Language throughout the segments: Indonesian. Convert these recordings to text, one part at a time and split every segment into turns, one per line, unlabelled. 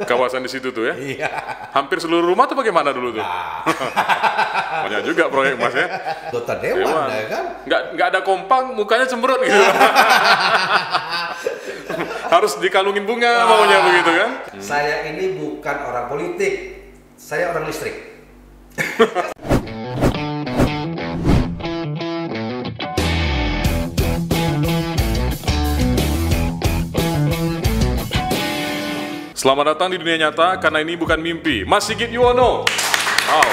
Kawasan di situ tuh ya?
Iya.
Hampir seluruh rumah tuh bagaimana dulu tuh?
Nah,
Banyak juga proyek Mas ya?
anggota dewan ya kan?
Nggak ada kompang, mukanya cemberut gitu. Harus dikalungin bunga maunya begitu kan?
Saya ini bukan orang politik, saya orang listrik.
Selamat datang di dunia nyata, karena ini bukan mimpi. Mas Sigit Yuwono, wow.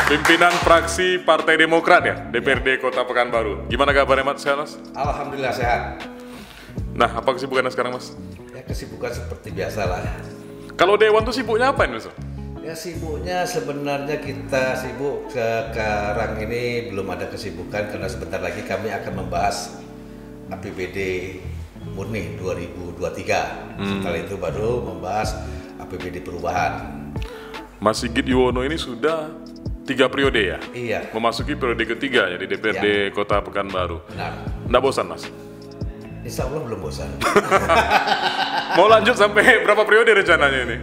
Pimpinan fraksi Partai Demokrat ya, DPRD Kota Pekanbaru. Gimana kabarnya Mas? Sehat Mas?
Alhamdulillah sehat.
Nah, apa kesibukannya sekarang Mas?
Ya kesibukan seperti biasa lah.
Kalau Dewan tuh sibuknya apa ini Mas?
Ya sibuknya sebenarnya kita sibuk sekarang ini belum ada kesibukan karena sebentar lagi kami akan membahas APBD murni 2023. Setelah itu baru membahas APBD perubahan.
Mas Sigit Yuwono ini sudah 3 periode ya?
Iya.
Memasuki periode ketiga ya di DPRD Kota Pekanbaru.
Benar.
Nggak bosan Mas?
Insya Allah belum bosan.
Mau lanjut sampai berapa periode rencananya ini?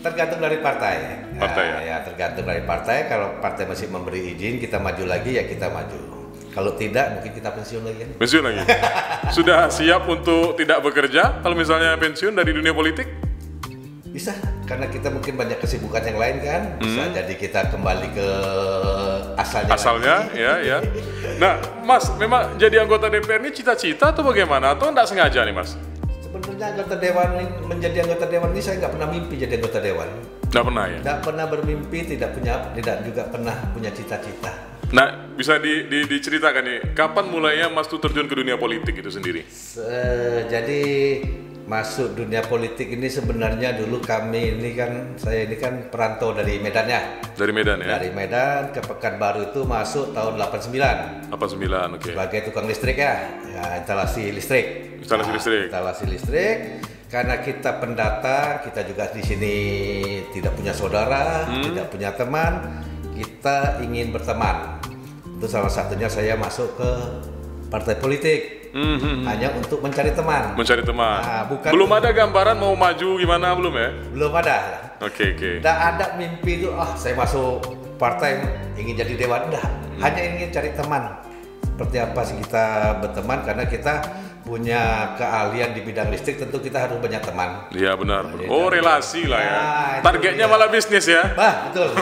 Tergantung dari partai.
Partai ya?
Ya tergantung dari partai. Kalau partai masih memberi izin kita maju lagi ya kita maju. Kalau tidak mungkin kita pensiun lagi.
Pensiun lagi? Sudah siap untuk tidak bekerja kalau misalnya pensiun dari dunia politik?
Bisa, karena kita mungkin banyak kesibukan yang lain kan. Bisa jadi kita kembali ke asalnya lagi.
Ya. Nah, Mas, memang jadi anggota DPR ini cita-cita atau bagaimana? Atau enggak sengaja nih, Mas?
Sebenarnya anggota dewan ini, menjadi anggota dewan ini saya nggak pernah mimpi jadi anggota dewan.
Nggak pernah ya?
Nggak pernah bermimpi, tidak juga pernah punya cita-cita.
Nah, bisa diceritakan nih, kapan mulainya Mas tuh terjun ke dunia politik itu sendiri?
Jadi masuk dunia politik ini sebenarnya dulu saya ini kan perantau dari Medan ya.
Dari Medan ya?
Dari Medan ke Pekanbaru itu masuk tahun 89.
89, oke.
Sebagai tukang listrik ya instalasi listrik. Instalasi listrik. Karena kita pendatang, kita juga di sini tidak punya saudara, tidak punya teman, kita ingin berteman. Itu salah satunya saya masuk ke partai politik. Hanya untuk mencari teman.
Mencari teman.
Nah,
belum ada gambaran mau maju gimana belum ya?
Belum ada.
Oke.
Tidak ada mimpi itu, saya masuk partai ingin jadi dewan. Enggak, hanya ingin cari teman. Seperti apa sih kita berteman, karena kita punya keahlian di bidang listrik, tentu kita harus banyak teman.
Iya benar. Oh, relasi lah ya.
Nah,
Targetnya malah bisnis ya?
Betul.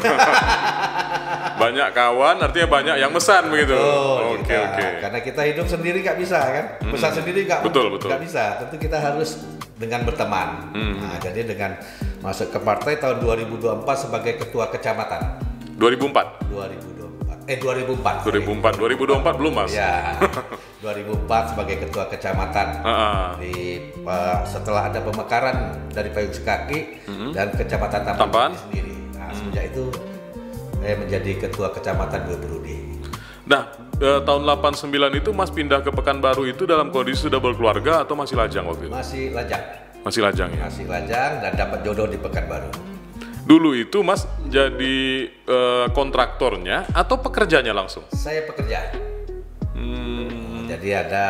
Banyak kawan, artinya banyak yang mesan begitu. Oke.
Karena kita hidup sendiri nggak bisa kan, pesan sendiri nggak bisa. Tentu kita harus dengan berteman. Nah, jadi dengan masuk ke partai tahun 2024 sebagai ketua kecamatan.
2004 belum Mas?
Ya, 2004 sebagai ketua kecamatan. Setelah ada pemekaran dari Payung Sekaki dan kecamatan Tampan sendiri. Nah, semenjak itu saya menjadi ketua kecamatan Berudi.
Nah, tahun 89 itu Mas pindah ke Pekanbaru itu dalam kondisi sudah berkeluarga atau masih lajang waktu itu? Masih lajang ya? Masih lajang dan dapat jodoh di Pekanbaru. Dulu itu Mas jadi kontraktornya atau pekerjanya langsung? Saya pekerja.
Jadi ada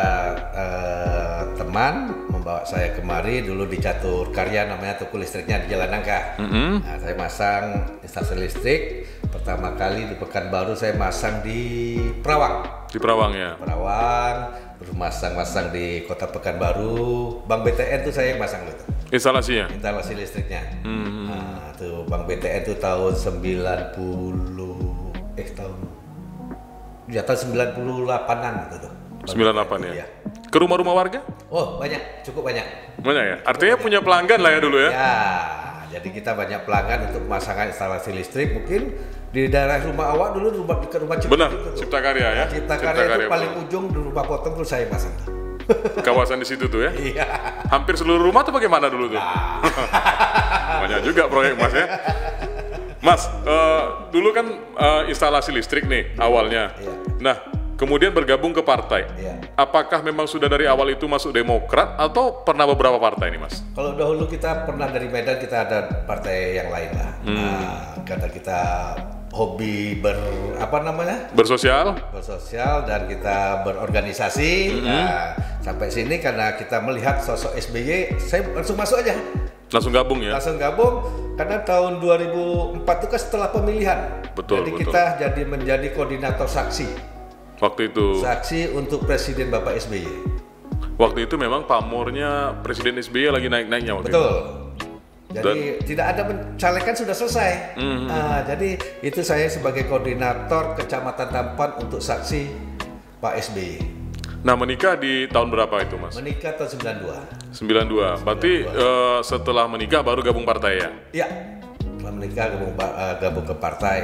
teman membawa saya kemari dulu di Catur Karya, namanya toko listriknya di Jalan Nangka. Nah, saya masang instalasi listrik. Pertama kali di Pekanbaru saya masang di Perawang.
Di Perawang ya?
Perawang, terus masang di Kota Pekanbaru. Bank BTN tuh saya yang masang gitu.
Instalasinya?
Instalasi listriknya. Nah, tuh Bank BTN tuh tahun 98-an gitu tuh.
98 ya? Ke rumah-rumah warga?
Oh banyak, cukup banyak.
Banyak ya? Artinya punya pelanggan lah ya dulu ya?
Ya, jadi kita banyak pelanggan untuk pemasangan instalasi listrik. Mungkin di daerah rumah awak dulu, dekat rumah Cipta.
Benar, Cipta Karya ya?
Cipta Karya itu paling ujung di rumah potong tuh saya pasang.
Kawasan di situ tuh ya?
Iya.
Hampir seluruh rumah tuh bagaimana dulu tuh? Banyak juga proyek Mas ya? Mas, dulu kan instalasi listrik nih awalnya.
Iya.
Nah, kemudian bergabung ke partai.
Iya.
Apakah memang sudah dari awal itu masuk Demokrat atau pernah beberapa partai nih Mas?
Kalau dahulu kita pernah dari Medan, kita ada partai yang lain lah. Nah, karena kita hobi bersosial dan kita berorganisasi. Nah, sampai sini karena kita melihat sosok SBY, saya langsung masuk aja.
Langsung gabung ya?
Langsung gabung, karena tahun 2004 itu kan setelah pemilihan.
Betul,
jadi
betul.
kita jadi menjadi koordinator saksi.
Waktu itu?
Saksi untuk Presiden Bapak SBY.
Waktu itu memang pamornya Presiden SBY lagi naik-naiknya waktu
Betul.
itu?
Jadi tidak ada pencalekan, sudah selesai. Jadi itu saya sebagai koordinator Kecamatan Tampan untuk saksi Pak SBY.
Nah, menikah di tahun berapa itu, Mas?
Menikah tahun
92. Berarti setelah menikah baru gabung partai ya?
Iya. Setelah menikah gabung ke partai.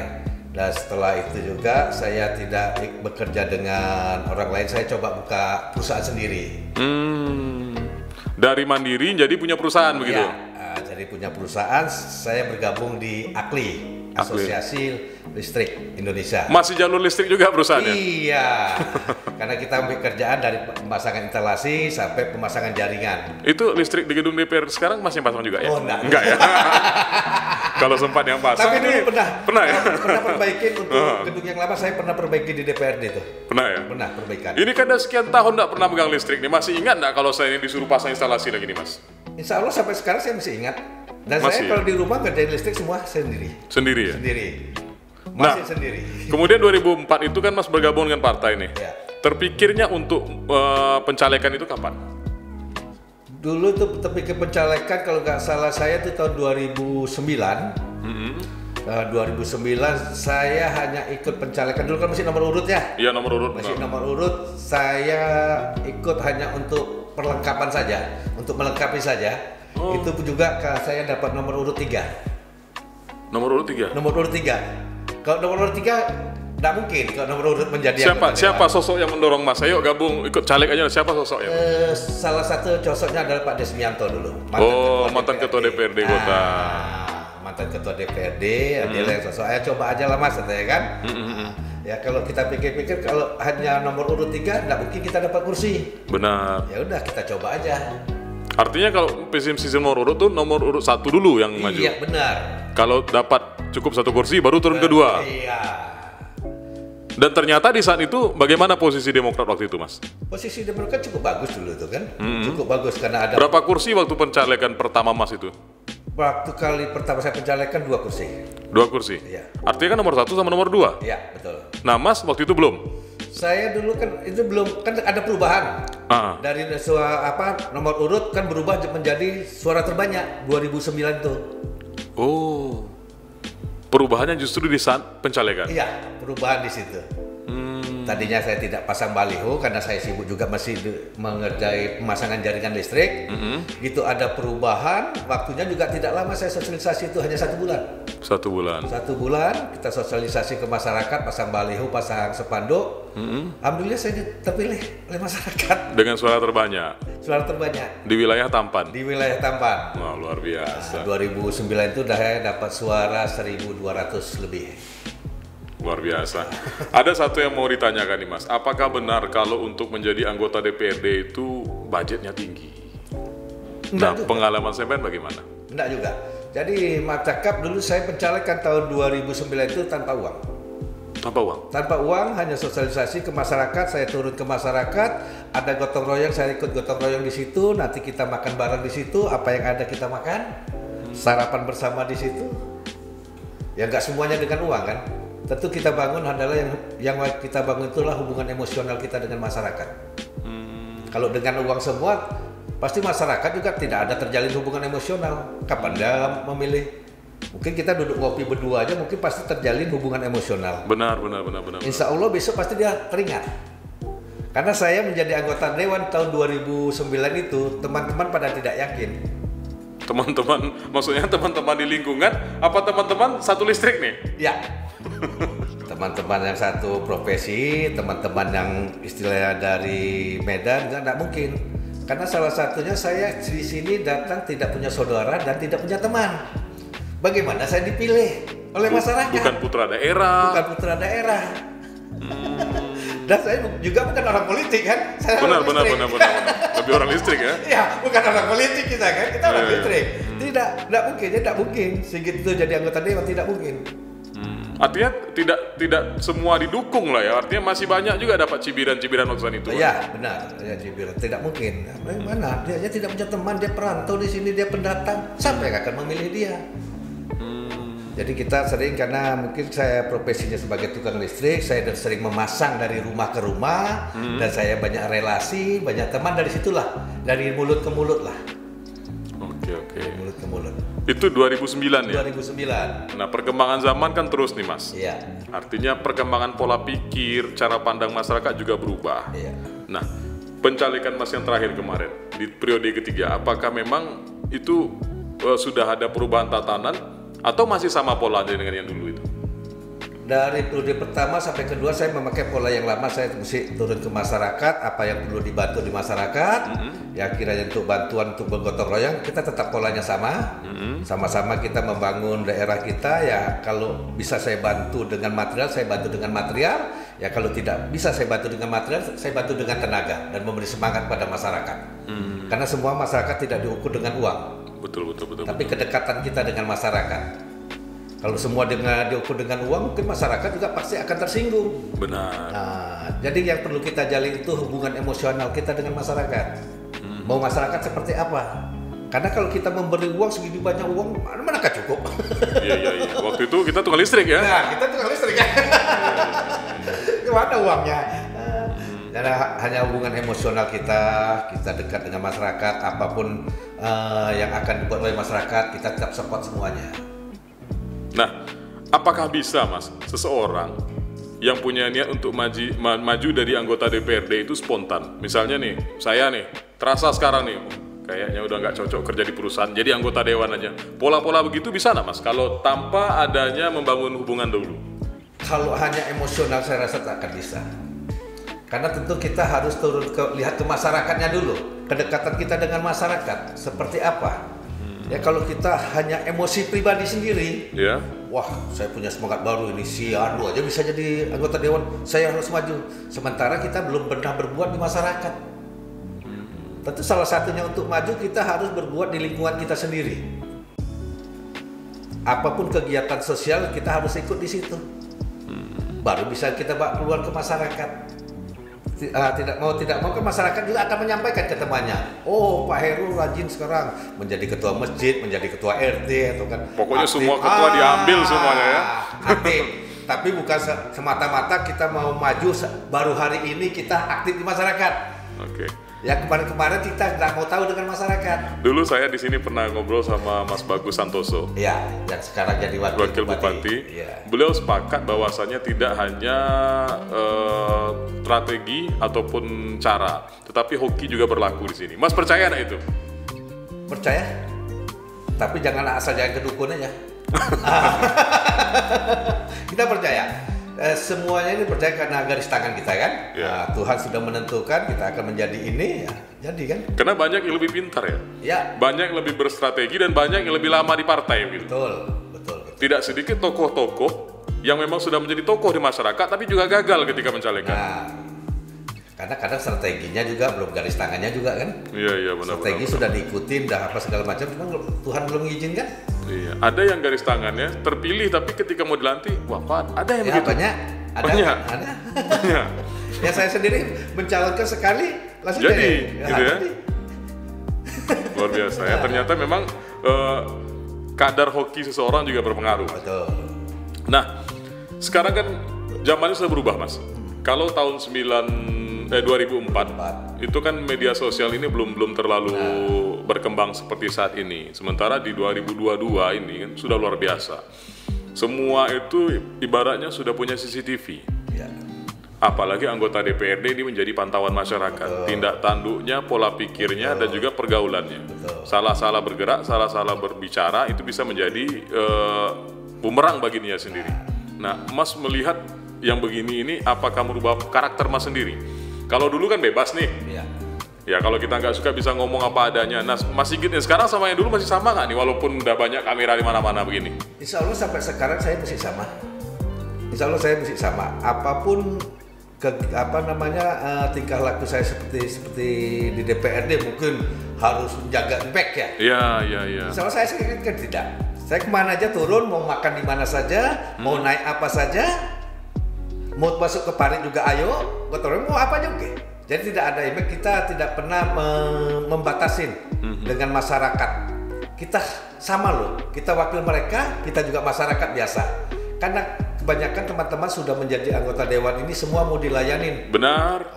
Dan setelah itu juga saya tidak bekerja dengan orang lain, saya coba buka perusahaan sendiri.
Dari mandiri jadi punya perusahaan begitu?
Ya. Jadi punya perusahaan, saya bergabung di AKLI, Asosiasi Listrik Indonesia.
Masih jalur listrik juga perusahaannya?
Iya, karena kita ambil kerjaan dari pemasangan instalasi sampai pemasangan jaringan.
Itu listrik di gedung DPR sekarang masih pasang juga ya?
Oh, enggak
ya? Kalau sempat yang pasang.
Tapi dulu pernah
ya?
Pernah perbaikin untuk gedung yang lama, saya pernah perbaiki di DPRD itu.
Pernah ya?
Pernah perbaikan.
Ini kan udah sekian tahun nggak pernah pegang listrik nih, masih ingat nggak kalau saya ini disuruh pasang instalasi lagi nih, Mas?
Insya Allah sampai sekarang saya masih ingat. Dan
masih,
saya kalau di rumah ngerjain listrik semua sendiri.
Sendiri ya?
Sendiri. Masih sendiri.
Kemudian 2004 itu kan Mas bergabung dengan partai nih.
Ya.
Terpikirnya untuk pencalekan itu kapan?
Dulu tuh terpikir pencalekan kalau nggak salah saya itu tahun 2009. 2009 saya hanya ikut pencalekan, dulu kan masih nomor urut ya?
Iya, nomor urut.
Masih nomor urut, saya ikut hanya untuk perlengkapan saja, untuk melengkapi saja. Itu juga saya dapat nomor urut 3.
Nomor urut 3?
Nomor urut 3. Kalau nomor urut 3 nggak mungkin kalau nomor urut menjadi
siapa sosok yang mendorong Mas? Ayo gabung ikut caleg aja, siapa sosoknya?
Salah satu sosoknya adalah Pak Desmianto dulu.
Mantan ketua DPRD Kota.
Mantan ketua DPRD, dia yang sosok, ayo coba aja lah Mas, ya kan? Ya kalau kita pikir-pikir kalau hanya nomor urut 3 nggak mungkin kita dapat kursi.
Benar.
Ya udah kita coba aja.
Artinya kalau sistem nomor urut tuh nomor urut 1 dulu yang maju.
Iya benar.
Kalau dapat cukup 1 kursi baru turun kedua.
Iya.
Dan ternyata di saat itu bagaimana posisi Demokrat waktu itu, Mas?
Posisi Demokrat cukup bagus dulu itu kan. Cukup bagus karena ada.
Berapa kursi waktu pencalekan pertama Mas itu?
Waktu kali pertama saya pencalekan 2 kursi.
2 kursi?
Iya.
Artinya kan nomor 1 sama nomor 2?
Iya, betul.
Nah, Mas waktu itu belum?
Saya dulu kan itu belum, kan ada perubahan. Dari nomor urut kan berubah menjadi suara terbanyak 2009 tuh.
Oh. Perubahannya justru di saat pencalekan?
Iya, perubahan di situ. Tadinya saya tidak pasang baliho karena saya sibuk juga masih mengerjai pemasangan jaringan listrik. Gitu ada perubahan, waktunya juga tidak lama, saya sosialisasi itu hanya 1 bulan.
1 bulan.
1 bulan kita sosialisasi ke masyarakat, pasang baliho, pasang spanduk. Alhamdulillah saya terpilih oleh masyarakat.
Dengan suara terbanyak.
Suara terbanyak.
Di wilayah Tampan.
Di wilayah Tampan.
Wah, luar biasa.
2009 itu saya dapat suara 1.200 lebih.
Luar biasa. Ada satu yang mau ditanyakan nih, Mas. Apakah benar kalau untuk menjadi anggota DPRD itu budgetnya tinggi? Nah, pengalaman sampean bagaimana?
Enggak juga. Jadi Macakap dulu saya pencalekan tahun 2009 itu tanpa uang.
Tanpa uang?
Tanpa uang, hanya sosialisasi ke masyarakat. Saya turun ke masyarakat, ada gotong royong, saya ikut gotong royong di situ. Nanti kita makan bareng di situ, apa yang ada kita makan, sarapan bersama di situ. Ya nggak semuanya dengan uang kan. Tentu kita bangun adalah yang kita bangun itulah hubungan emosional kita dengan masyarakat. Kalau dengan uang semua, pasti masyarakat juga tidak ada terjalin hubungan emosional. Kapan dia memilih? Mungkin kita duduk ngopi berdua aja, mungkin pasti terjalin hubungan emosional.
Benar.
Insya Allah besok pasti dia teringat. Karena saya menjadi anggota Dewan tahun 2009 itu, teman-teman pada tidak yakin.
Teman-teman, maksudnya teman-teman di lingkungan, apa teman-teman satu listrik nih?
Ya. Teman-teman yang satu profesi, teman-teman yang istilahnya dari Medan, nggak mungkin. Karena salah satunya saya di sini datang tidak punya saudara dan tidak punya teman. Bagaimana saya dipilih oleh masyarakat?
Bukan putra daerah.
Bukan putra daerah. Dan saya juga bukan orang politik kan? Saya
benar. Lebih orang listrik ya?
Iya, bukan orang politik kita kan? Kita orang listrik. Tidak mungkin, tidak mungkin. Segitu jadi anggota dewan tidak mungkin.
Artinya tidak semua didukung lah ya, artinya masih banyak juga dapat cibiran-cibiran waktu itu.
Ya benar, ya cibiran tidak mungkin. Mana dia tidak punya teman, dia perantau di sini, dia pendatang, siapa yang akan memilih dia? Jadi kita sering, karena mungkin saya profesinya sebagai tukang listrik, saya sering memasang dari rumah ke rumah, dan saya banyak relasi, banyak teman dari situlah, dari mulut ke mulut lah.
Oke.
Mulut ke mulut.
Itu 2009 ya?
2009.
Nah, perkembangan zaman kan terus nih Mas.
Iya.
Artinya perkembangan pola pikir, cara pandang masyarakat juga berubah.
Iya.
Nah, pencalekan Mas yang terakhir kemarin, di periode ketiga, apakah memang itu sudah ada perubahan tatanan, atau masih sama polanya dengan yang dulu itu?
Dari periode pertama sampai kedua saya memakai pola yang lama, saya mesti turun ke masyarakat, apa yang perlu dibantu di masyarakat, ya kiranya untuk bantuan untuk bergotong royong, kita tetap polanya sama, sama-sama kita membangun daerah kita, ya kalau bisa saya bantu dengan material, saya bantu dengan material, ya kalau tidak bisa saya bantu dengan material, saya bantu dengan tenaga, dan memberi semangat pada masyarakat. Karena semua masyarakat tidak diukur dengan uang.
Betul.
Tapi kedekatan kita dengan masyarakat. Kalau semua diukur dengan uang, mungkin masyarakat juga pasti akan tersinggung.
Benar.
Nah, jadi yang perlu kita jalin itu hubungan emosional kita dengan masyarakat. Mau masyarakat seperti apa? Karena kalau kita memberi uang segitu banyak uang, manakah cukup?
Iya. Waktu itu kita tukang listrik ya?
Nah, kita tukang listrik ya. Gimana uangnya? Dan hanya hubungan emosional kita dekat dengan masyarakat, apapun yang akan dibuat oleh masyarakat, kita tetap support semuanya.
Nah, apakah bisa Mas, seseorang yang punya niat untuk maju dari anggota DPRD itu spontan? Misalnya nih, saya nih, terasa sekarang nih, kayaknya udah nggak cocok kerja di perusahaan, jadi anggota dewan aja. Pola-pola begitu bisa nggak Mas, kalau tanpa adanya membangun hubungan dulu?
Kalau hanya emosional saya rasa tak akan bisa. Karena tentu kita harus lihat ke masyarakatnya dulu, kedekatan kita dengan masyarakat seperti apa. Ya kalau kita hanya emosi pribadi sendiri, wah saya punya semangat baru ini, si Anu aja bisa jadi anggota dewan, saya harus maju. Sementara kita belum pernah berbuat di masyarakat. Tentu salah satunya untuk maju kita harus berbuat di lingkungan kita sendiri. Apapun kegiatan sosial kita harus ikut di situ. Baru bisa kita bawa keluar ke masyarakat. Tidak mau ke masyarakat juga akan menyampaikan ke temannya, oh Pak Heru rajin sekarang menjadi ketua masjid, menjadi ketua RT atau kan
pokoknya aktif. Semua ketua diambil semuanya ya
aktif. Tapi bukan semata-mata kita mau maju baru hari ini kita aktif di masyarakat.
Oke.
Ya kemarin kita nggak mau tahu dengan masyarakat.
Dulu saya di sini pernah ngobrol sama Mas Bagus Santoso.
Ya, yang sekarang jadi
wakil bupati. Ya. Beliau sepakat bahwasannya tidak hanya strategi ataupun cara, tetapi hoki juga berlaku di sini. Mas percaya nggak itu?
Percaya. Tapi jangan asal jangan kedukun aja. Kita percaya. Semuanya ini percaya karena garis tangan kita kan. Nah, Tuhan sudah menentukan kita akan menjadi ini, ya jadi kan.
Karena banyak yang lebih pintar ya. Banyak yang lebih berstrategi dan banyak yang lebih lama di partai gitu.
Betul.
Tidak sedikit tokoh-tokoh yang memang sudah menjadi tokoh di masyarakat tapi juga gagal ketika mencalekkan.
Nah, karena kadang strateginya juga belum, garis tangannya juga kan.
Iya benar.
Strategi sudah diikutin, dah apa segala macam, cuma Tuhan belum mengizinkan.
Iya, ada yang garis tangannya terpilih tapi ketika mau dilantik, wah Pak, ada yang begitu.
Banyak. Ya saya sendiri mencalonkan sekali langsung
jadi, gitu ya. Luar biasa ya. Ternyata memang kadar hoki seseorang juga berpengaruh.
Betul.
Nah, sekarang kan zamannya sudah berubah Mas. Kalau tahun 2004 itu kan media sosial ini belum terlalu berkembang seperti saat ini. Sementara di 2022 ini kan sudah luar biasa. Semua itu ibaratnya sudah punya CCTV.
Ya.
Apalagi anggota DPRD ini menjadi pantauan masyarakat. Tindak tanduknya, pola pikirnya, dan juga pergaulannya. Salah-salah bergerak, salah-salah berbicara itu bisa menjadi bumerang bagi dia sendiri. Nah, Mas melihat yang begini ini, apakah merubah karakter Mas sendiri? Kalau dulu kan bebas nih. Ya kalau kita nggak suka bisa ngomong apa adanya. Nah, Mas Sigit nih sekarang sama yang dulu masih sama nggak nih? Walaupun udah banyak kamera di mana-mana begini.
Insya Allah sampai sekarang saya masih sama. Insya Allah saya masih sama. Apapun tingkah laku saya seperti di DPRD mungkin harus menjaga back ya.
Iya.
Soalnya saya sendiri kan tidak. Saya kemana aja turun, mau makan di mana saja, mau naik apa saja, mau masuk ke parit juga ayo, betul mau apa aja oke. Jadi tidak ada image, kita tidak pernah membatasin dengan masyarakat. Kita sama loh, kita wakil mereka, kita juga masyarakat biasa. Karena kebanyakan teman-teman sudah menjadi anggota dewan ini semua mau dilayanin.
Benar.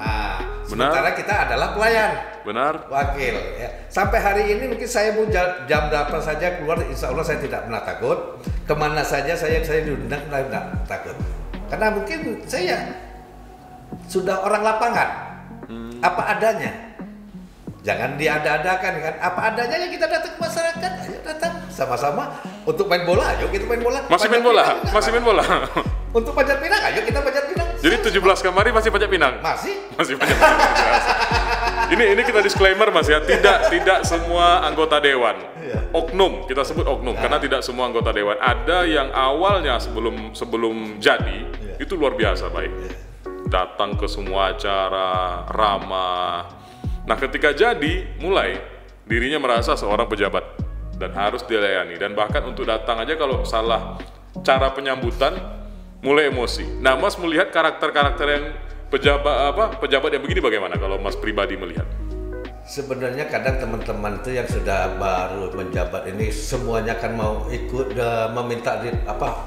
Sementara kita adalah pelayan.
Benar.
Wakil. Ya. Sampai hari ini mungkin saya mau jam 8 saja keluar, insya Allah saya tidak pernah takut. Kemana saja saya diundang tidak takut. Karena mungkin saya sudah orang lapangan. Apa adanya. Jangan diada-adakan kan. Apa adanya yang kita datang ke masyarakat. Ayo datang sama-sama untuk main bola. Ayo kita main bola.
Masih main bola.
Untuk panjat pinang, ayo kita panjat pinang.
Jadi 17 kemarin masih panjat pinang?
Masih
panjat pinang. Ini kita disclaimer Mas ya, tidak semua anggota dewan. Oknum, kita sebut oknum karena tidak semua anggota dewan. Ada yang awalnya sebelum jadi itu luar biasa baik. Datang ke semua acara, ramah. Nah, ketika jadi mulai dirinya merasa seorang pejabat dan harus dilayani, dan bahkan untuk datang aja kalau salah cara penyambutan mulai emosi. Nah, Mas melihat karakter-karakter yang pejabat yang begini bagaimana kalau Mas pribadi melihat?
Sebenarnya kadang teman-teman itu yang sudah baru menjabat ini semuanya kan mau ikut meminta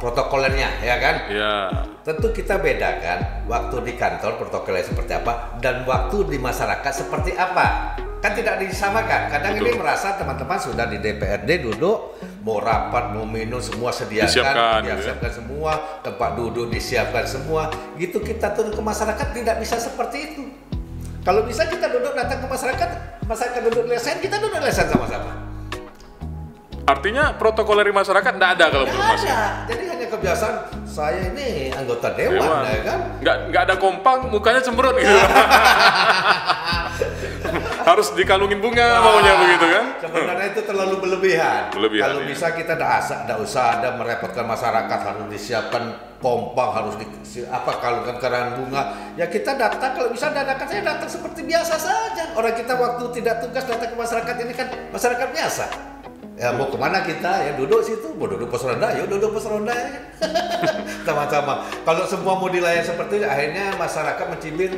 protokolernya, ya kan?
Iya.
Tentu kita bedakan waktu di kantor protokolnya seperti apa dan waktu di masyarakat seperti apa. Kan tidak disamakan. Kadang
Betul.
ini merasa teman-teman sudah di DPRD duduk, mau rapat, mau minum semua
Disiapkan
semua, tempat duduk disiapkan semua. Gitu kita turun ke masyarakat tidak bisa seperti itu. Kalau bisa kita duduk datang ke masyarakat duduk lesen, kita duduk lesen sama-sama.
Artinya protokoler di masyarakat tidak ada kalau belum masuk.
Jadi hanya kebiasaan saya ini anggota dewan. Ya kan?
Nggak ada kompang, mukanya cemberut gitu. Harus dikalungin bunga maunya begitu kan?
Sebenarnya itu terlalu berlebihan. Kalau
ya.
bisa kita tidak usah ada merepotkan masyarakat, harus disiapkan kompang, harus kalungkan kerangan bunga. Ya kita datang, kalau bisa dadakan saya datang seperti biasa saja. Orang kita waktu tidak tugas datang ke masyarakat ini kan masyarakat biasa. Ya mau kemana kita ya duduk situ, mau duduk pos ronda, yuk duduk pos ronda ya. Sama-sama. Kalau semua mau dilayani seperti itu, akhirnya masyarakat mencibir.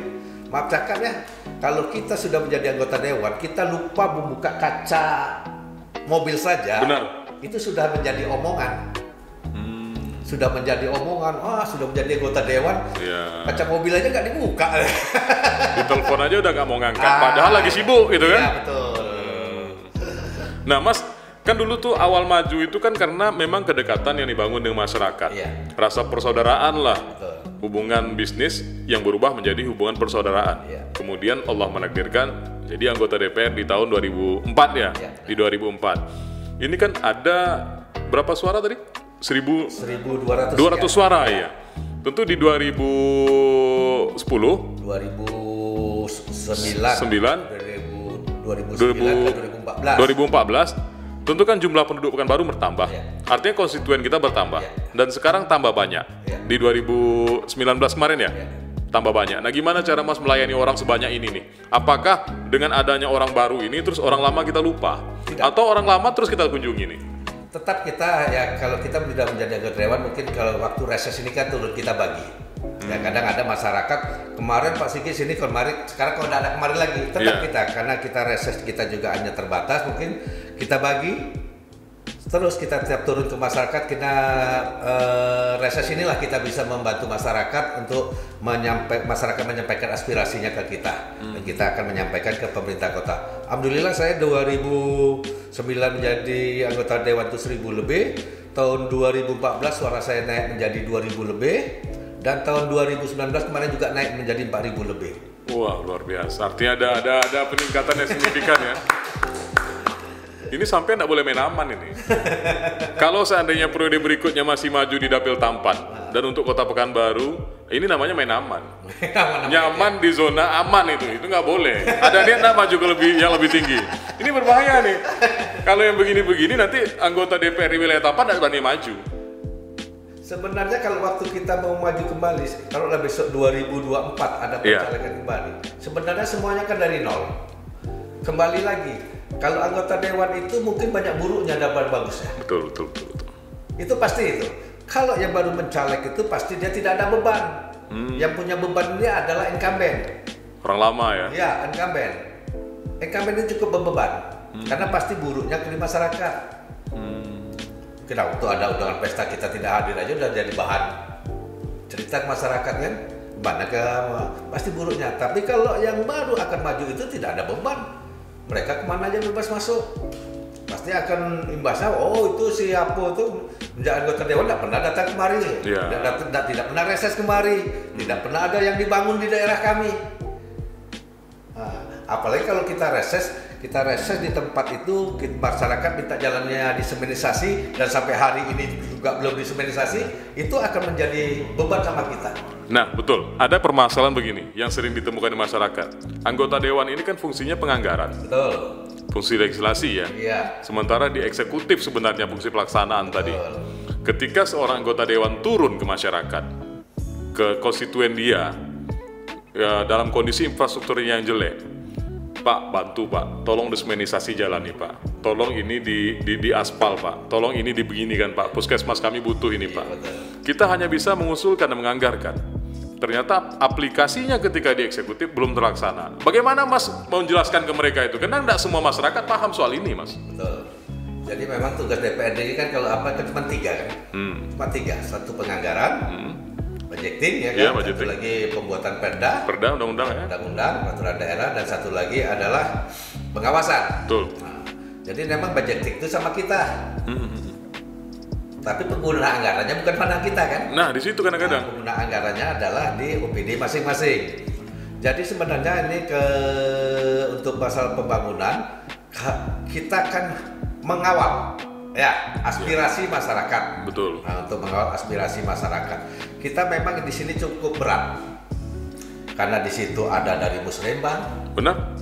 Maaf cakap ya, kalau kita sudah menjadi anggota dewan, kita lupa membuka kaca mobil saja.
Benar.
Itu sudah menjadi omongan. Sudah menjadi omongan, sudah menjadi anggota dewan, kaca mobil aja nggak dibuka.
Di telepon aja udah nggak mau ngangkat, padahal lagi sibuk gitu kan?
Iya betul.
Nah Mas, kan dulu tuh awal maju itu kan karena memang kedekatan yang dibangun dengan masyarakat.
Iya.
Rasa persaudaraan lah.
Betul.
Hubungan bisnis yang berubah menjadi hubungan persaudaraan.
Iya.
Kemudian Allah menakdirkan jadi anggota DPR di tahun 2004 ya. Iya. Di 2004. Ini kan ada berapa suara tadi?
1.200
suara ya. Tentu di 2010, 2014, tentu kan jumlah penduduk Pekanbaru bertambah. Artinya konstituen kita bertambah. Dan sekarang tambah banyak. Di 2019 kemarin ya. Tambah banyak. Nah, gimana cara Mas melayani orang sebanyak ini nih? Apakah dengan adanya orang baru ini terus orang lama kita lupa?
Tidak.
Atau orang lama terus kita kunjungi nih?
Tetap kita ya, kalau kita sudah menjadi anggota dewan, mungkin kalau waktu reses ini kan turun kita bagi. Ya kadang ada masyarakat kemarin Pak Sigi sini kemarin, sekarang kalau tidak ada kemarin lagi tetap kita, karena kita reses kita juga hanya terbatas, mungkin kita bagi terus kita tiap turun ke masyarakat, kita reses inilah kita bisa membantu masyarakat untuk masyarakat menyampaikan aspirasinya ke kita, dan kita akan menyampaikan ke pemerintah kota. Alhamdulillah saya 2009 menjadi anggota dewan itu 1.000 lebih, tahun 2014 suara saya naik menjadi 2.000 lebih, dan tahun 2019 kemarin juga naik menjadi 4.000 lebih.
Wah, luar biasa. Artinya ada peningkatan yang signifikan ya. Ini sampai nggak boleh main aman ini. Kalau seandainya periode berikutnya masih maju di Dapil Tampan dan untuk Kota Pekanbaru, ini namanya main aman. Nyaman di zona aman itu nggak boleh. Ada niat nggak maju ke yang lebih tinggi. Ini berbahaya nih. Kalau yang begini-begini nanti anggota DPR di wilayah Tampan nggak berani maju.
Sebenarnya kalau waktu kita mau maju kembali, kalau besok 2024 ada pencalekan kembali, sebenarnya semuanya kan dari nol. Kembali lagi, kalau anggota dewan itu mungkin banyak buruknya dan bagusnya.
Betul.
Itu pasti itu. Kalau yang baru mencaleg itu pasti dia tidak ada beban. Yang punya beban ini adalah incumbent.
Orang lama ya?
Iya, incumbent. Incumbent ini cukup berbeban, karena pasti buruknya ke masyarakat. Kita waktu ada undangan pesta kita tidak hadir aja udah jadi bahan cerita ke masyarakat kan, mana ke pasti buruknya. Tapi kalau yang baru akan maju itu tidak ada beban, mereka kemana aja bebas masuk, pasti akan imbasnya. Oh itu siapa tuh menjadi anggota dewan tidak pernah datang kemari, tidak pernah reses kemari, tidak pernah ada yang dibangun di daerah kami. Nah, apalagi kalau kita reses di tempat itu, masyarakat minta jalannya disemenisasi dan sampai hari ini juga belum disemenisasi, itu akan menjadi beban sama kita.
Nah betul, ada permasalahan begini yang sering ditemukan di masyarakat. Anggota dewan ini kan fungsinya penganggaran.
Betul.
Fungsi legislasi ya.
Iya.
Sementara di eksekutif sebenarnya fungsi pelaksanaan. Betul. Tadi. Ketika seorang anggota dewan turun ke masyarakat, ke konstituen dia, ya, dalam kondisi infrastrukturnya yang jelek, Pak, bantu Pak, tolong disemenisasi jalan nih Pak, tolong ini di aspal Pak, tolong ini dibeginikan Pak, puskesmas kami butuh ini Pak. Kita hanya bisa mengusulkan dan menganggarkan. Ternyata aplikasinya ketika di eksekutif belum terlaksana. Bagaimana Mas mau menjelaskan ke mereka itu? Karena tidak semua masyarakat paham soal ini Mas.
Betul. Jadi memang tugas DPRD ini kan kalau apa kan cuma 3 kan? Cuma 3, satu penganggaran, budgeting ya kan, satu lagi pembuatan perda,
undang-undang ya,
undang-undang, peraturan daerah, dan satu lagi adalah pengawasan.
Betul.
Nah, jadi memang budgeting itu sama kita, tapi penggunaan anggarannya bukan pada kita kan?
Nah di situ kadang-kadang
penggunaan anggarannya adalah di OPD masing-masing. Jadi sebenarnya ini untuk masalah pembangunan kita kan mengawal ya aspirasi masyarakat.
Betul.
Nah, untuk mengawal aspirasi masyarakat, kita memang di sini cukup berat karena di situ ada dari Musrembang,
benar,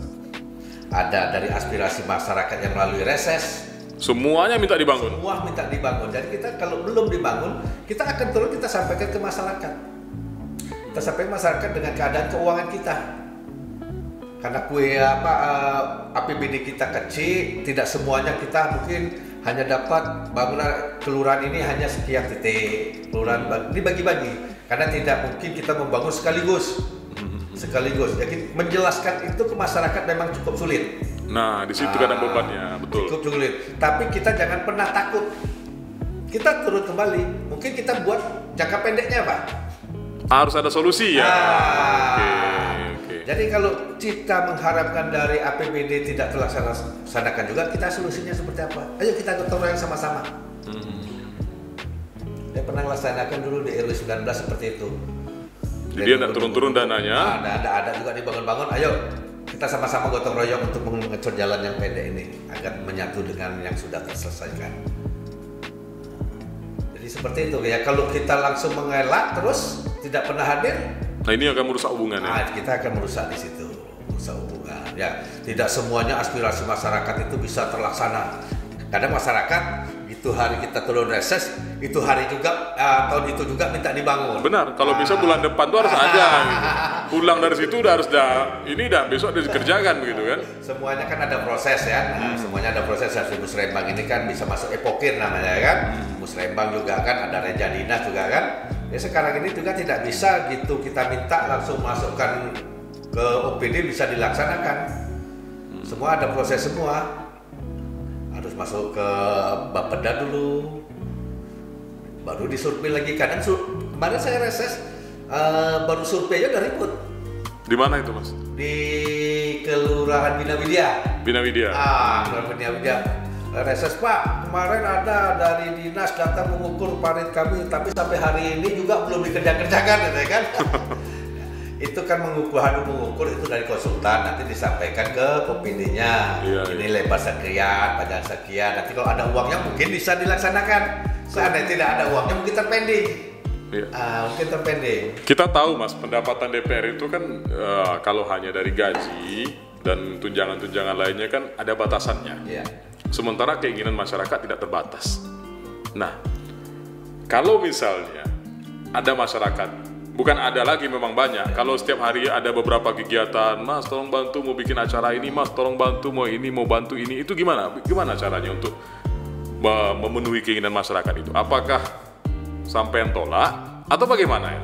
ada dari aspirasi masyarakat yang melalui reses.
Semuanya minta dibangun.
Semua minta dibangun. Jadi kita kalau belum dibangun, kita akan turun, kita sampaikan ke masyarakat. Kita sampaikan masyarakat dengan keadaan keuangan kita. Karena APBD kita kecil, tidak semuanya kita mungkin hanya dapat bangunan kelurahan ini hanya sekian titik, kelurahan dibagi-bagi. Karena tidak mungkin kita membangun sekaligus. Jadi menjelaskan itu ke masyarakat memang cukup sulit.
Nah, di situ kadang bebannya, betul.
Cukup sulit. Tapi kita jangan pernah takut. Kita turun kembali. Mungkin kita buat jangka pendeknya, Pak.
Harus ada solusi ya.
Oke. Jadi kalau kita mengharapkan dari APBD tidak terlaksanakan juga, kita solusinya seperti apa? Ayo kita gotong royong sama-sama. Saya pernah melaksanakan dulu di RW 19 seperti itu.
Jadi ada turun-turun dananya.
Ada juga dibangun-bangun. Ayo kita sama-sama gotong royong untuk mengecor jalan yang pendek ini agar menyatu dengan yang sudah terselesaikan. Jadi seperti itu ya. Kalau kita langsung mengelak terus tidak pernah hadir,
nah ini akan merusak hubungan.
Kita akan merusak di situ, merusak hubungan. Ya, tidak semuanya aspirasi masyarakat itu bisa terlaksana. Kadang masyarakat itu hari kita turun reses, itu hari juga tahun itu juga minta dibangun.
Benar, kalau bisa bulan depan tuh harus ada. Gitu. Pulang dari situ udah harus besok udah dikerjakan begitu kan?
Semuanya kan ada proses ya. Semuanya ada proses. Musrembang ini kan bisa masuk epokir namanya kan. Musrembang juga kan ada reja dinas juga kan. Ya sekarang ini juga tidak bisa gitu kita minta langsung masukkan ke OPD bisa dilaksanakan. Semua ada proses semua. Harus masuk ke Bapeda dulu, baru disurvei lagi. Kadang kemarin saya reses baru survei aja udah ribut.
Di mana itu Mas?
Di Kelurahan Bina Widya. Kelurahan Bina Widya. Reses Pak, kemarin ada dari dinas datang mengukur parit kami, tapi sampai hari ini juga belum dikerjakan, ya kan? Itu kan mengukur itu dari konsultan, nanti disampaikan ke OPD-nya. Ini lebar sekian, panjang sekian. Nanti kalau ada uangnya mungkin bisa dilaksanakan. Seandainya tidak ada uangnya mungkin terpending. Mungkin terpending.
Kita tahu Mas, pendapatan DPR itu kan kalau hanya dari gaji dan tunjangan-tunjangan lainnya kan ada batasannya. Sementara keinginan masyarakat tidak terbatas. Nah, Kalau misalnya ada masyarakat, bukan ada lagi, memang banyak. Kalau setiap hari ada beberapa kegiatan, Mas tolong bantu mau bikin acara ini, Mas tolong bantu mau ini, mau bantu ini, itu gimana? Gimana caranya untuk memenuhi keinginan masyarakat itu? Apakah sampai tolak atau bagaimana ya?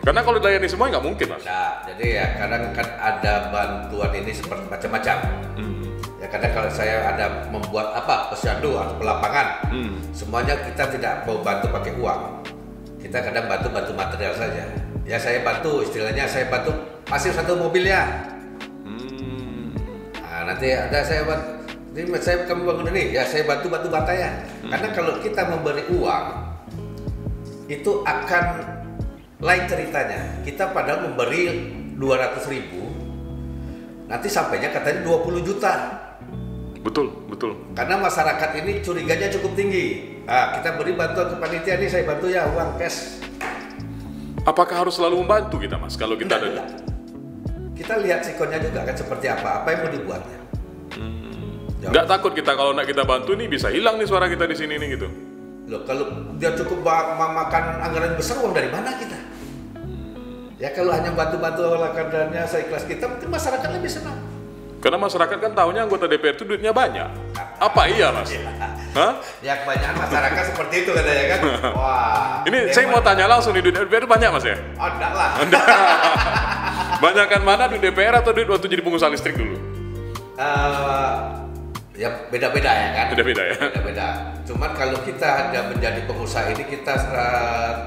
Karena kalau dilayani semua nggak mungkin, Mas.
Nah, jadi ya kadang kan ada bantuan ini seperti macam-macam. Ya kadang kalau saya ada membuat posyandu atau pelapangan, semuanya kita tidak mau bantu pakai uang. Kita kadang bantu material saja. Ya saya bantu, istilahnya saya bantu pasir satu mobilnya. Nah, nanti ada saya bantu, ini saya kamu bangun ini, ya saya bantu batanya. Karena kalau kita memberi uang, itu akan lain ceritanya. Kita padahal memberi 200.000, nanti sampainya katanya 20 juta.
Betul.
Karena masyarakat ini curiganya cukup tinggi. Nah, kita beri bantuan ke panitia nih, saya bantu ya uang cash.
Apakah harus selalu membantu kita, Mas? Kalau kita ada,
kita lihat sikonnya juga kan seperti apa yang mau dibuatnya.
Nggak takut kita kalau nak kita bantu nih bisa hilang nih suara kita di sini nih gitu.
Loh, kalau dia cukup makan anggaran besar, uang dari mana kita? Ya kalau hanya bantu-bantu oleh kadarnya seikhlas kita, mungkin masyarakat lebih senang.
Karena masyarakat kan tahunya anggota DPR itu duitnya banyak. Apa iya, Mas? Hah?
Ya kebanyakan masyarakat seperti itu katanya kan. Wah.
Ini saya mau tanya langsung, di duit DPR banyak, Mas ya?
Oh, enggak lah.
Banyakan mana duit DPR atau duit waktu jadi pengusaha listrik dulu?
Ya beda-beda ya kan?
Beda-beda ya?
Beda-beda. Cuman kalau kita ada menjadi pengusaha ini, kita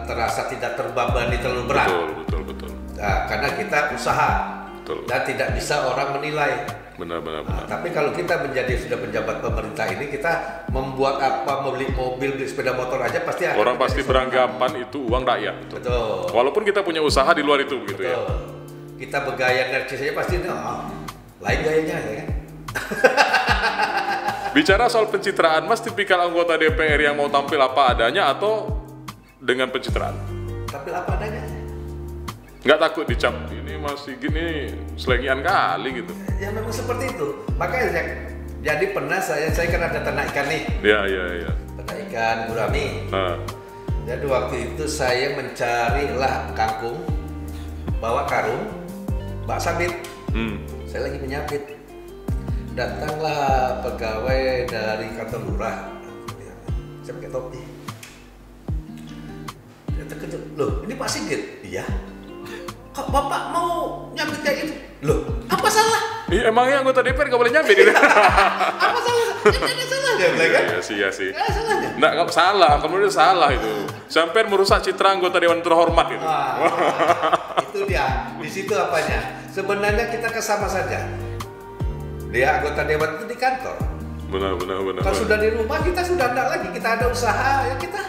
terasa tidak terbebani terlalu berat.
Betul.
Nah, karena kita usaha.
Betul.
Dan tidak bisa orang menilai.
Benar.
Tapi kalau kita sudah penjabat pemerintah ini, kita membuat membeli mobil, beli sepeda motor aja pasti
orang pasti beranggapan itu uang rakyat.
Betul.
Walaupun kita punya usaha di luar itu begitu.
Betul. Ya. Kita bergaya narcis saja pasti lain gayanya ya kan.
Bicara soal pencitraan, Mas tipikal anggota DPR yang mau tampil apa adanya atau dengan pencitraan?
Tampil apa adanya.
Nggak takut dicap, ini masih gini selengian kali gitu.
Ya memang seperti itu. Makanya jadi pernah saya kan ada ternak ikan nih.
Iya.
Ternak ikan gurami. Jadi waktu itu saya mencarilah kangkung, bawa karung, bak sabit. Saya lagi menyabit. Datanglah pegawai dari kantor lurah. Saya pakai topi. Dia terkejut. Loh, ini Pak Sigit? Iya. Kok Bapak mau nyabit kayak gitu? Loh, apa salah?
Emangnya anggota DPR nggak boleh nyabit?
Apa salah? Ini salah dia bilang kan?
Iya sih.
Nggak salahnya.
Nggak salah, kemudian salah itu. Sampai merusak citra anggota Dewan Terhormat itu.
Itu dia. Di situ apanya? Sebenarnya kita kesama saja. Dia anggota dewan itu di kantor.
Benar.
Kalau sudah di rumah kita sudah enggak lagi. Kita ada usaha ya kita.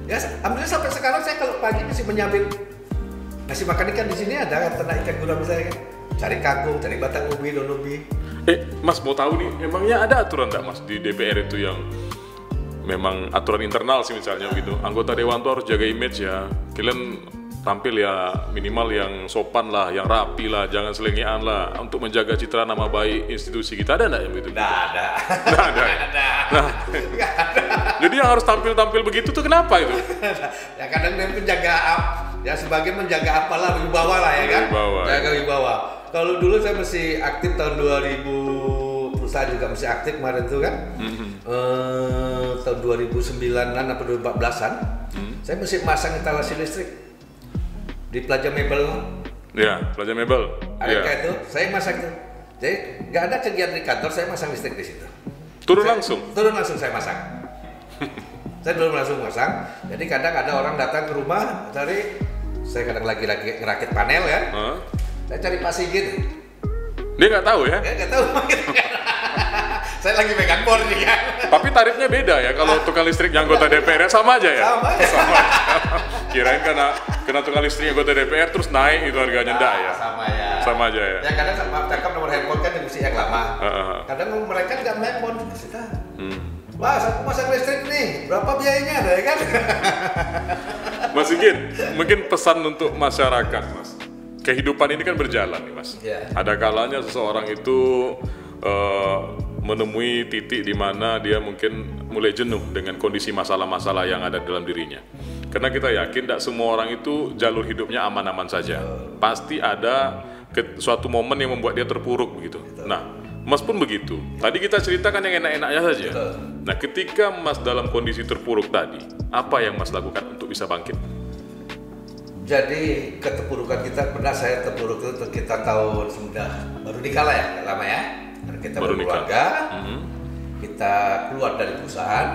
Ya, alhamdulillah sampai sekarang saya kalau pagi masih menyabit. Ngasih makan ikan di sini ada ternak ikan gurami saya kan. Cari kangkung, cari batang ubi, daun ubi.
Mas mau tahu nih, emangnya ada aturan enggak, Mas, di DPR itu yang memang aturan internal sih misalnya gitu. Anggota dewan tuh harus jaga image ya. Kalian tampil ya minimal yang sopan lah, yang rapi lah, jangan selengean lah, untuk menjaga citra nama baik institusi kita. Ada enggak yang begitu?
Nggak ada.
Nah, jadi yang harus tampil begitu tuh kenapa itu?
Ya kadang dia menjaga ya sebagai menjaga apalah wibawa lah ya kan. Jaga wibawa. Kalau dulu saya masih aktif tahun 2000, perusahaan juga masih aktif kemarin tuh kan. Tahun 2009-an atau 2014-an, saya masih masang instalasi listrik di Plaza Mebel.
Ya, Plaza Mebel.
Ada kayak itu, saya masang itu. Jadi nggak ada kegiatan di kantor, saya masang listrik di situ.
Turun langsung
saya masang. Saya belum langsung masang. Jadi kadang ada orang datang ke rumah cari, saya kadang lagi ngerakit panel kan. Saya cari Pak Sigit.
Dia nggak tahu ya?
Dia nggak tahu. Saya lagi pegang bor nih kan.
Tapi tarifnya beda ya kalau tukang listrik yang anggota DPR sama aja ya?
Sama aja.
Kirain kena tukang listrik anggota DPR terus naik itu harganya enggak ya? Sama aja ya?
Ya kadang sama cakap nomor handphone kan mesti yang lama. Kadang mereka nggak handphone kasih tahu. Mas, aku masang listrik nih, berapa biayanya ya kan?
Mas Sigit, mungkin pesan untuk masyarakat, Mas. Kehidupan ini kan berjalan nih, Mas.
Yeah.
Ada kalanya seseorang itu menemui titik di mana dia mungkin mulai jenuh dengan kondisi masalah-masalah yang ada dalam dirinya. Karena kita yakin tidak semua orang itu jalur hidupnya aman-aman saja. Pasti ada suatu momen yang membuat dia terpuruk begitu. Nah, Mas pun begitu. Tadi kita ceritakan yang enak-enaknya saja. Nah, ketika Mas dalam kondisi terpuruk tadi, apa yang Mas lakukan untuk bisa bangkit?
Jadi keterpurukan kita, pernah saya terpuruk itu kita tahun sudah baru nikah lah ya, lama ya. Kita baru berkeluarga, kita keluar dari perusahaan.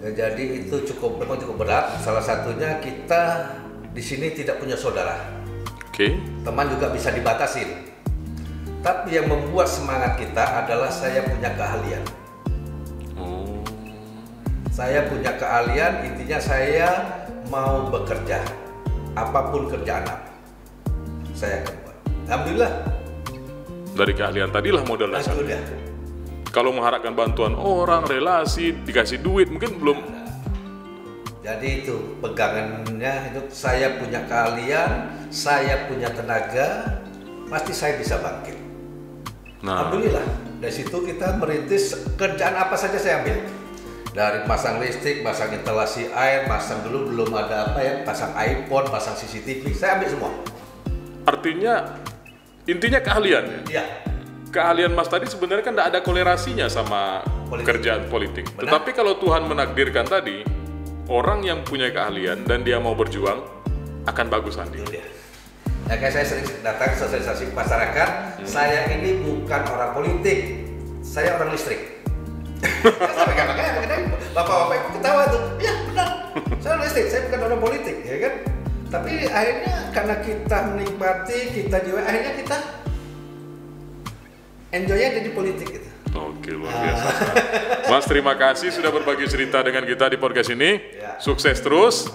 Jadi itu memang cukup berat. Salah satunya kita di sini tidak punya saudara. Teman juga bisa dibatasin. Tapi yang membuat semangat kita adalah saya punya keahlian. Saya punya keahlian, intinya saya mau bekerja, apapun kerjaan saya akan buat. Alhamdulillah.
Dari keahlian tadilah modal dasar. Kalau mengharapkan bantuan orang, relasi, dikasih duit, mungkin belum.
Jadi itu pegangannya itu saya punya keahlian, saya punya tenaga, pasti saya bisa bangkit. Alhamdulillah. Dari situ kita merintis kerjaan apa saja saya ambil. Dari pasang listrik, pasang instalasi air, pasang dulu belum ada apa ya, pasang iPhone, pasang CCTV, saya ambil semua.
Artinya, intinya keahlian ya?
Iya.
Keahlian Mas tadi sebenarnya kan tidak ada kolerasinya sama kerjaan politik. Tetapi kalau Tuhan menakdirkan tadi, orang yang punya keahlian dan dia mau berjuang, akan bagus nanti.
Ya, kayak saya sering datang sosialisasi ke masyarakat, saya ini bukan orang politik, saya orang listrik. Bapak-bapak itu ketawa tuh, ya benar, saya listrik, saya bukan orang politik, ya kan? Tapi akhirnya karena kita menikmati, kita juga akhirnya kita enjoy aja di politik gitu.
Oke, luar biasa. Mas, terima kasih sudah berbagi cerita dengan kita di podcast ini. Sukses terus.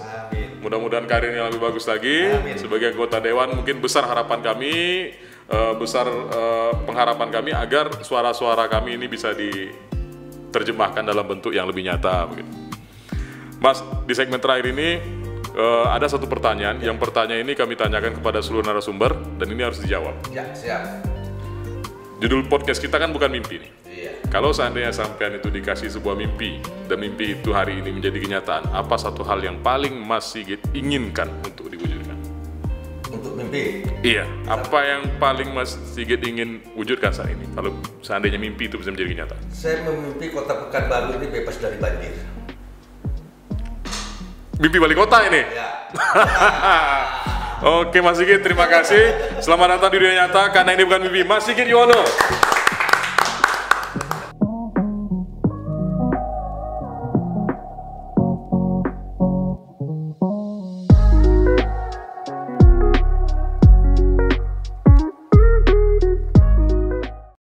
Mudah-mudahan karirnya lebih bagus lagi. Sebagai anggota Dewan, mungkin besar harapan kami, pengharapan kami agar suara-suara kami ini bisa diterjemahkan dalam bentuk yang lebih nyata. Mas, di segmen terakhir ini ada satu pertanyaan. Yang pertanyaan ini kami tanyakan kepada seluruh narasumber dan ini harus dijawab.
Ya, siap.
Judul podcast kita kan bukan mimpi nih. Kalau seandainya sampean itu dikasih sebuah mimpi dan mimpi itu hari ini menjadi kenyataan, apa satu hal yang paling Mas Sigit inginkan untuk diwujudkan?
Untuk mimpi?
Iya. Apa yang paling Mas Sigit ingin wujudkan saat ini? Kalau seandainya mimpi itu bisa menjadi kenyataan.
Saya memimpi Kota Pekanbaru ini bebas dari banjir.
Mimpi wali kota ini?
Ya.
Oke Mas Sigit, terima kasih. Selamat datang di dunia nyata, karena ini bukan mimpi. Mas Sigit Yuwono.